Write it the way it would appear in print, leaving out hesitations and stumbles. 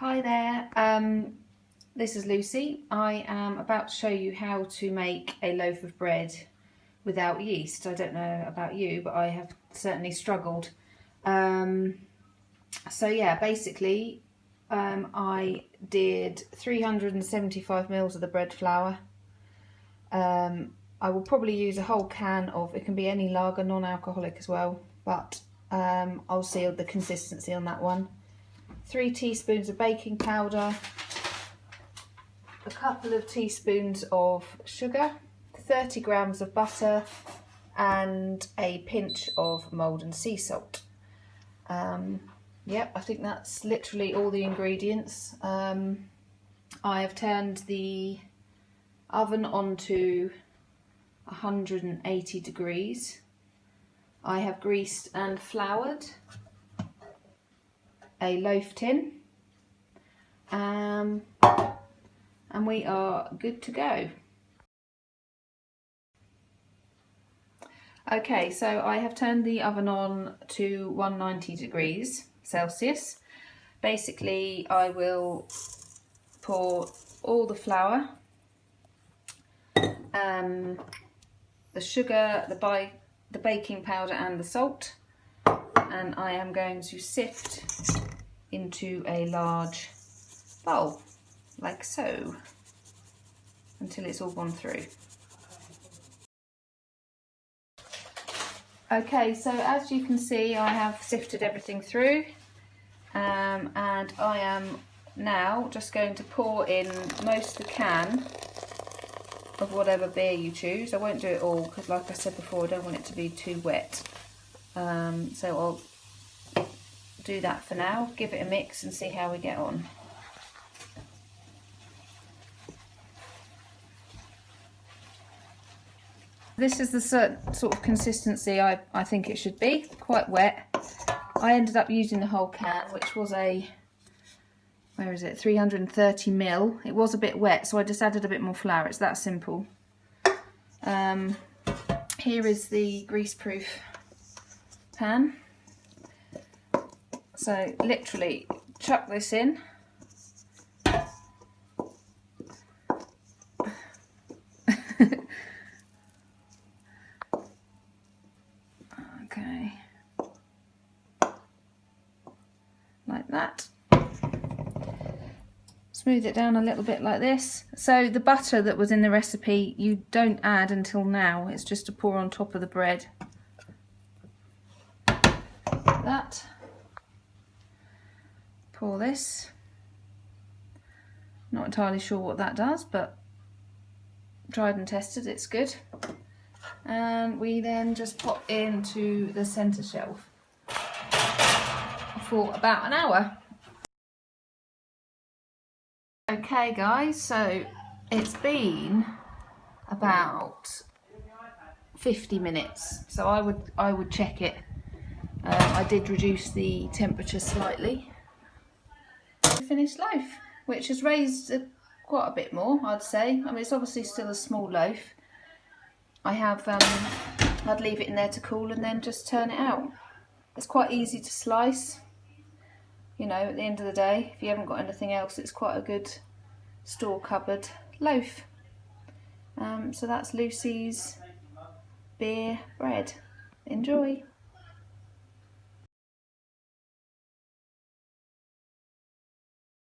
Hi there, this is Lucy. I am about to show you how to make a loaf of bread without yeast. I don't know about you, but I have certainly struggled. So yeah, basically I did 375 mils of the bread flour. I will probably use a whole can of, it can be any lager, non-alcoholic as well, but I'll see the consistency on that one. 3 teaspoons of baking powder, a couple of teaspoons of sugar, 30 grams of butter, and a pinch of Maldon sea salt. Yep, I think that's literally all the ingredients. I have turned the oven onto 180 degrees. I have greased and floured a loaf tin, and we are good to go. Okay, so I have turned the oven on to 190 degrees Celsius. Basically, I will pour all the flour, the sugar, the baking powder and the salt, and I am going to sift into a large bowl, like so, until it's all gone through. Okay, so as you can see, I have sifted everything through, and I am now just going to pour in most of the can of whatever beer you choose. I won't do it all because, like I said before, I don't want it to be too wet. So I'll do that for now, give it a mix and see how we get on. This is the sort of consistency I think it should be, quite wet. I ended up using the whole can, which was a, 330 ml. It was a bit wet, so I just added a bit more flour. It's that simple. Here is the grease-proof pan. So literally chuck this in. Okay, like that. Smooth it down a little bit like this. So the butter that was in the recipe you don't add until now, it's just to pour on top of the bread. Like that. Pour this. Not entirely sure what that does, but tried and tested, it's good. And we then just pop into the centre shelf for about an hour. Okay guys, so it's been about 50 minutes, so I would check it. I did reduce the temperature slightly. Finished loaf, which has raised quite a bit more, I'd say. I mean, it's obviously still a small loaf. I have, I'd leave it in there to cool and then just turn it out. It's quite easy to slice. You know, at the end of the day, if you haven't got anything else, it's quite a good store cupboard loaf. So that's Lucy's beer bread. Enjoy.